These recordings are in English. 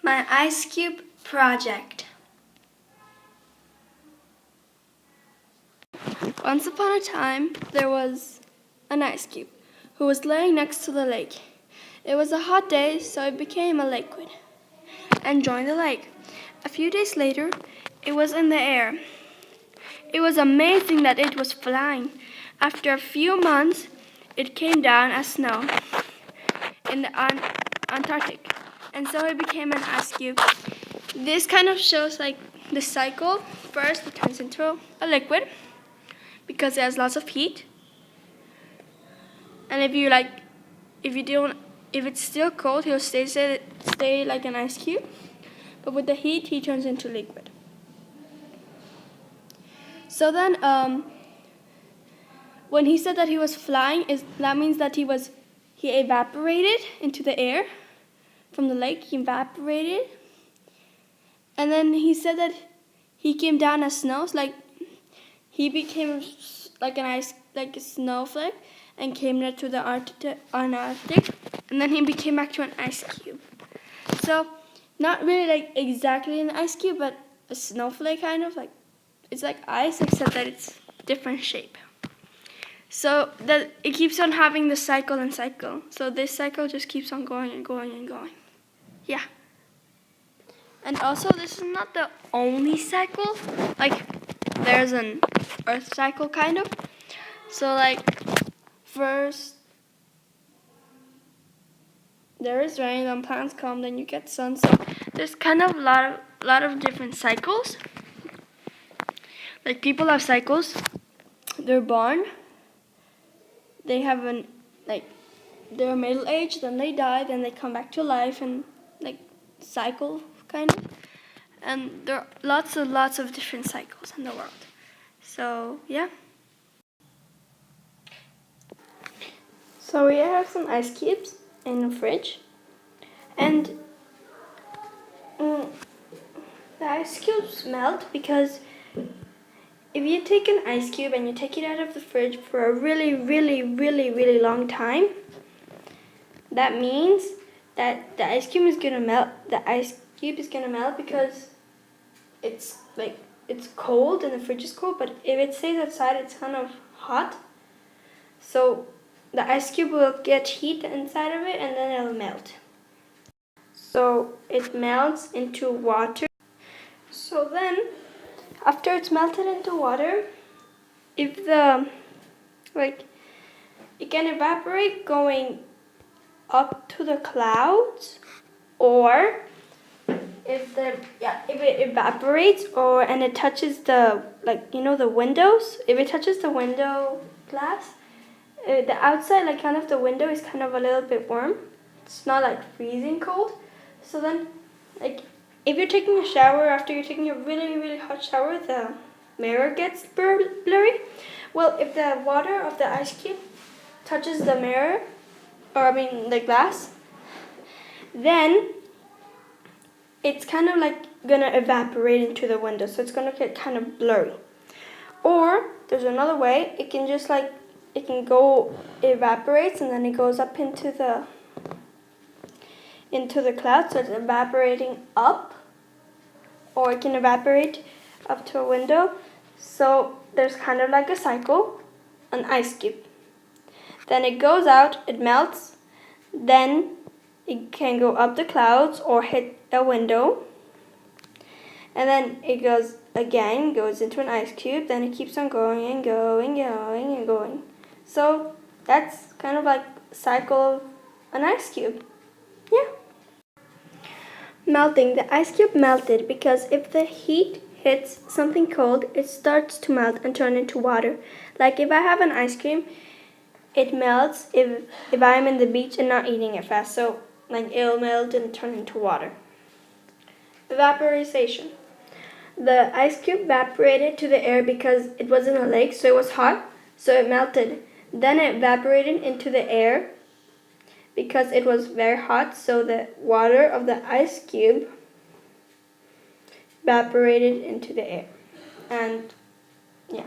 My ice cube project. Once upon a time, there was an ice cube who was laying next to the lake. It was a hot day, so it became a liquid and joined the lake. A few days later, it was in the air. It was amazing that it was flying. After a few months, it came down as snow in the Antarctic, and so it became an ice cube. This kind of shows like the cycle. First, it turns into a liquid because it has lots of heat, and if it's still cold, he'll stay like an ice cube. But with the heat, he turns into liquid. So then, when he said that he was flying, that means that he evaporated into the air from the lake. He evaporated, and then he said that he came down as snow. So like he became like a snowflake, and came there to the Antarctic, and then he became back to an ice cube. So not really like exactly an ice cube, but a snowflake kind of like. It's like ice, except that it's different shape. So that it keeps on having the cycle and cycle. So this cycle just keeps on going and going and going. Yeah. And also, this is not the only cycle. Like, there's an Earth cycle, kind of. So, like, first, there is rain, then plants come, then you get sun. So there's kind of a lot of different cycles. Like, people have cycles. They're born. They have they're middle age, then they die, then they come back to life, and like cycle kind of. And there are lots of different cycles in the world. So yeah. So we have some ice cubes in the fridge, and the ice cubes melt because if you take an ice cube and you take it out of the fridge for a really, really, really, really long time, that means that the ice cube is gonna melt. The ice cube is gonna melt because it's cold and the fridge is cold. But if it stays outside, it's kind of hot. So the ice cube will get heat inside of it, and then it'll melt. So it melts into water. So then, after it's melted into water, it can evaporate going up to the clouds, or if it evaporates and it touches the the windows. If it touches the window glass, the outside kind of the window is kind of a little bit warm. It's not like freezing cold. So then if you're taking a shower, after you're taking a really, really hot shower, the mirror gets blurry. Well, if the water of the ice cube touches the mirror, the glass, then it's kind of gonna evaporate into the window, so it's gonna get kind of blurry. Or there's another way. It can just it evaporates, and then it goes up into the clouds, so it's evaporating up, or it can evaporate up to a window. So there's kind of like a cycle, an ice cube. Then it goes out, it melts, then it can go up the clouds or hit a window, and then it goes into an ice cube, then it keeps on going and going and going and going. So that's kind of like a cycle of an ice cube. Yeah. Melting. The ice cube melted because if the heat hits something cold, it starts to melt and turn into water. Like if I have an ice cream, it melts if I'm in the beach and not eating it fast. So it'll melt and turn into water. Evaporation. The ice cube evaporated to the air because it was in a lake, so it was hot, so it melted. Then it evaporated into the air because it was very hot, so the water of the ice cube evaporated into the air. And yeah.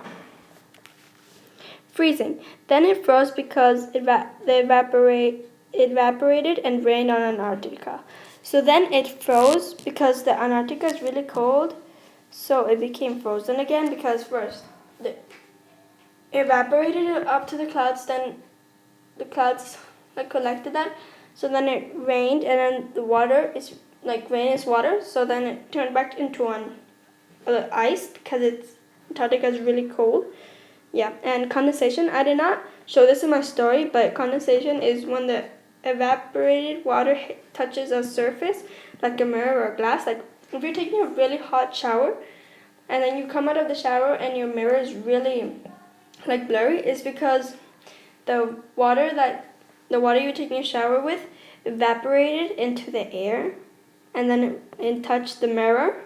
Freezing. Then it froze because it evaporated and rained on Antarctica. So then it froze because the Antarctica is really cold. So it became frozen again because first it evaporated up to the clouds, then the clouds collected that. So then it rained, and then the water is rain is water. So then it turned back into ice because Antarctica is really cold. Yeah, and condensation. I did not show this in my story, but condensation is when the evaporated water touches a surface like a mirror or glass. Like if you're taking a really hot shower, and then you come out of the shower and your mirror is really blurry, is because the water you're taking a shower with evaporated into the air, and then it touched the mirror,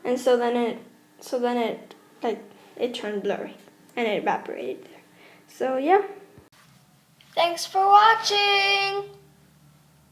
and so then it turned blurry and it evaporated there. So yeah. Thanks for watching!